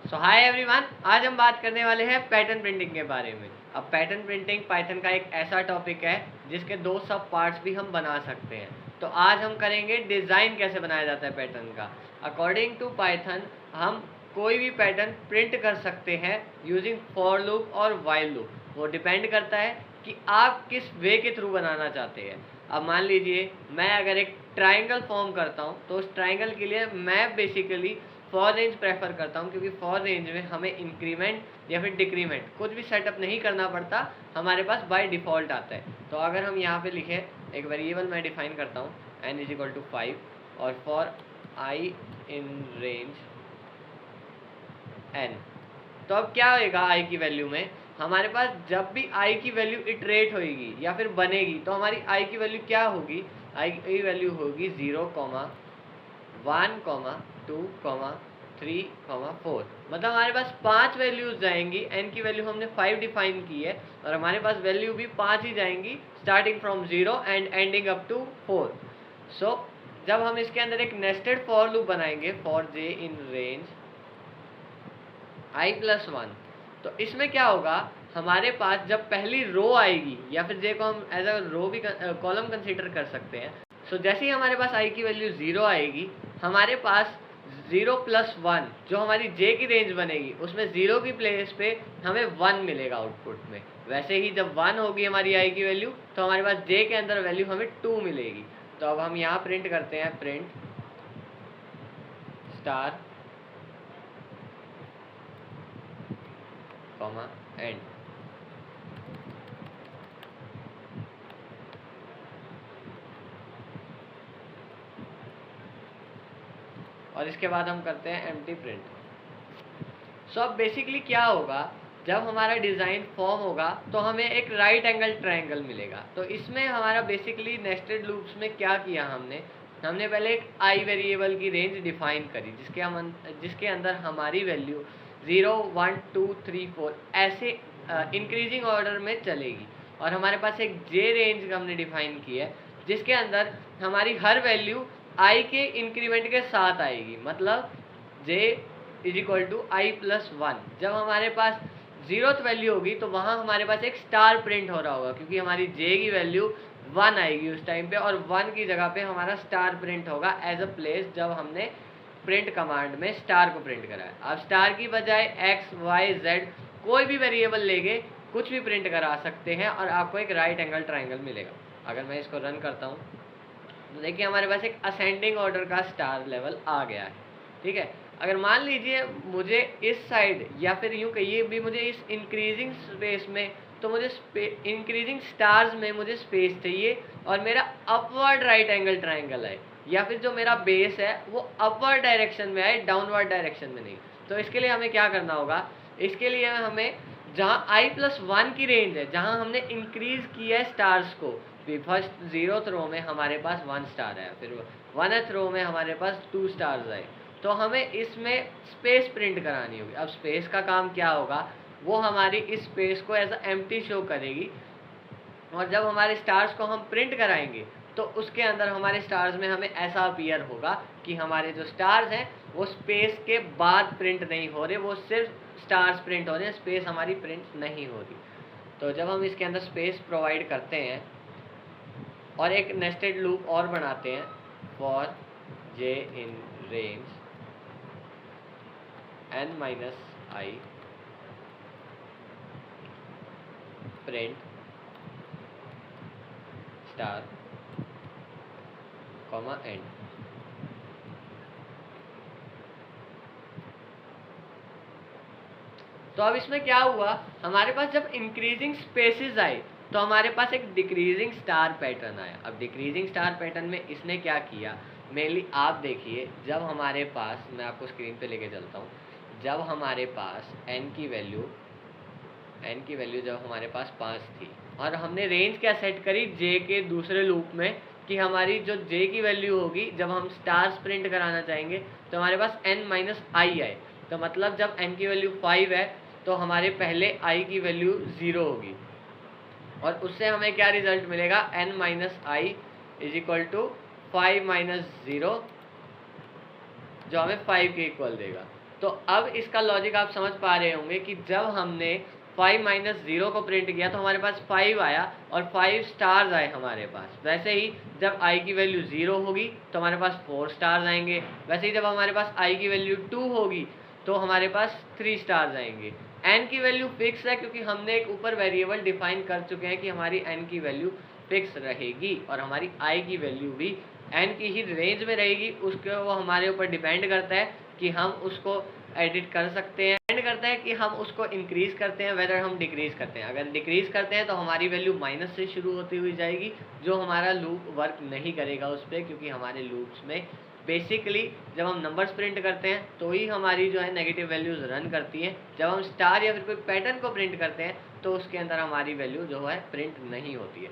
सो hi everyone, आज हम बात करने वाले हैं पैटर्न प्रिंटिंग के बारे में। अब पैटर्न प्रिंटिंग पाइथन का एक ऐसा टॉपिक है जिसके दो सब पार्ट्स भी हम बना सकते हैं। तो आज हम करेंगे डिज़ाइन कैसे बनाया जाता है पैटर्न का। अकॉर्डिंग टू पाइथन हम कोई भी पैटर्न प्रिंट कर सकते हैं यूजिंग फॉर लूप और वाइल लूप। वो डिपेंड करता है कि आप किस वे के थ्रू बनाना चाहते हैं। अब मान लीजिए मैं अगर एक ट्राइंगल फॉर्म करता हूँ तो उस ट्राइंगल के लिए मैं बेसिकली फॉर रेंज प्रेफर करता हूँ, क्योंकि फॉर रेंज में हमें इंक्रीमेंट या फिर डिक्रीमेंट कुछ भी सेटअप नहीं करना पड़ता, हमारे पास बाय डिफ़ॉल्ट आता है। तो अगर हम यहाँ पे लिखें, एक वेरिएबल मैं डिफाइन करता हूँ n इज इक्वल टू 5 और for i in range n। तो अब क्या होएगा i की वैल्यू में, हमारे पास जब भी i की वैल्यू इटरेट होएगी या फिर बनेगी तो हमारी i की वैल्यू क्या होगी, i की वैल्यू होगी 0, 1, 2, 3, 4। मतलब हमारे पास 5 वैल्यूज जाएंगी। n की वैल्यू हमने 5 डिफाइन की है और हमारे पास वैल्यू भी 5 ही जाएंगी, starting from 0 and ending up to 4। सो जब हम इसके अंदर एक नेस्टेड फॉर लूप बनाएंगे, for j in range i+1, तो इसमें क्या होगा, हमारे पास जब पहली रो आएगी या फिर j को हम एज अ रो भी कॉलम कंसीडर कर सकते हैं। सो जैसे ही हमारे पास i की वैल्यू 0 आएगी, हमारे पास 0+1 जो हमारी j की रेंज बनेगी उसमें 0 की प्लेस पे हमें 1 मिलेगा आउटपुट में। वैसे ही जब 1 होगी हमारी i की वैल्यू तो हमारे पास j के अंदर वैल्यू हमें 2 मिलेगी। तो अब हम यहाँ प्रिंट करते हैं, प्रिंट स्टार कॉमा एंड। और इसके बाद हम करते हैं एम्प्टी प्रिंट। सो अब बेसिकली क्या होगा, जब हमारा डिज़ाइन फॉर्म होगा तो हमें एक राइट एंगल ट्रायंगल मिलेगा। तो इसमें हमारा बेसिकली नेस्टेड लूप्स में क्या किया हमने पहले एक आई वेरिएबल की रेंज डिफाइन करी जिसके अंदर हमारी वैल्यू 0, 1, 2, 3, 4 ऐसे इंक्रीजिंग ऑर्डर में चलेगी। और हमारे पास एक जे रेंज हमने डिफाइन की है जिसके अंदर हमारी हर वैल्यू आई के इंक्रीमेंट के साथ आएगी। मतलब j is equal to i+1। जब हमारे पास 0th वैल्यू होगी तो वहाँ हमारे पास एक स्टार प्रिंट हो रहा होगा, क्योंकि हमारी j की वैल्यू 1 आएगी उस टाइम पे, और 1 की जगह पे हमारा स्टार प्रिंट होगा एज अ प्लेस जब हमने प्रिंट कमांड में स्टार को प्रिंट करा है। अब स्टार की बजाय x, y, z कोई भी वेरिएबल लेके कुछ भी प्रिंट करा सकते हैं और आपको एक राइट एंगल ट्राइंगल मिलेगा। अगर मैं इसको रन करता हूँ तो देखिए हमारे पास एक असेंडिंग ऑर्डर का स्टार लेवल आ गया है। ठीक है, अगर मान लीजिए मुझे इस साइड या फिर यूँ कहिए भी मुझे इस इंक्रीजिंग स्पेस में, तो मुझे इंक्रीजिंग स्टार्स में मुझे स्पेस चाहिए और मेरा अपवर्ड राइट एंगल ट्राइंगल है, या फिर जो मेरा बेस है वो अपवर्ड डायरेक्शन में आए, डाउनवर्ड डायरेक्शन में नहीं। तो इसके लिए हमें क्या करना होगा, इसके लिए हमें जहाँ i+1 की रेंज है, जहाँ हमने इंक्रीज किया है स्टार्स को, फर्स्ट 0th रो में हमारे पास 1 स्टार है, फिर 1th रो में हमारे पास 2 स्टार्स आए, तो हमें इसमें स्पेस प्रिंट करानी होगी। अब स्पेस का काम क्या होगा, वो हमारी इस स्पेस को एज एम्प्टी शो करेगी, और जब हमारे स्टार्स को हम प्रिंट कराएंगे तो उसके अंदर हमारे स्टार्स में हमें ऐसा अपीयर होगा कि हमारे जो स्टार्स हैं वो स्पेस के बाद प्रिंट नहीं हो रहे, वो सिर्फ स्टार्स प्रिंट हो रहे हैं, स्पेस हमारी प्रिंट नहीं हो रही। तो जब हम इसके अंदर स्पेस प्रोवाइड करते हैं और एक नेस्टेड लूप और बनाते हैं, for j in range n-i print star comma and. तो अब इसमें क्या हुआ, हमारे पास जब इंक्रीजिंग स्पेसेस आए तो हमारे पास एक डिक्रीजिंग स्टार पैटर्न आया। अब डिक्रीजिंग स्टार पैटर्न में इसने क्या किया, मेनली आप देखिए, जब हमारे पास, मैं आपको स्क्रीन पे लेके चलता हूँ, जब हमारे पास n की वैल्यू जब हमारे पास 5 थी और हमने रेंज क्या सेट करी j के दूसरे लूप में, कि हमारी जो j की वैल्यू होगी जब हम स्टार्स प्रिंट कराना चाहेंगे तो हमारे पास n-i आए। तो मतलब जब n की वैल्यू 5 है तो हमारे पहले i की वैल्यू 0 होगी, और उससे हमें क्या रिजल्ट मिलेगा, n-i इज इक्वल टू 5 - 0, जो हमें 5 के इक्वल देगा। तो तो अब इसका लॉजिक आप समझ पा रहे होंगे कि जब हमने 5 माइनस 0 को प्रिंट किया तो हमारे पास 5 आया और 5 स्टार्स आए हमारे पास। वैसे ही जब i की वैल्यू 0 होगी तो हमारे पास 4 स्टार्स आएंगे। वैसे ही जब हमारे पास i की वैल्यू 2 होगी तो हमारे पास 3 स्टार्स आएंगे। n की वैल्यू फिक्स है क्योंकि हमने एक ऊपर वेरिएबल डिफाइन कर चुके हैं कि हमारी n की वैल्यू फिक्स रहेगी और हमारी i की वैल्यू भी n की ही रेंज में रहेगी। उसके वो हमारे ऊपर डिपेंड करता है कि हम उसको एडिट कर सकते हैं, डिपेंड करता है कि हम उसको इंक्रीज करते हैं वेदर हम डिक्रीज करते हैं। अगर डिक्रीज करते हैं तो हमारी वैल्यू माइनस से शुरू होती हुई जाएगी, जो हमारा लूप वर्क नहीं करेगा उस पर, क्योंकि हमारे लूप्स में बेसिकली जब हम नंबर्स प्रिंट करते हैं तो ही हमारी जो है नेगेटिव वैल्यूज रन करती हैं। जब हम स्टार या फिर कोई पैटर्न को प्रिंट करते हैं तो उसके अंदर हमारी वैल्यू जो है प्रिंट नहीं होती है।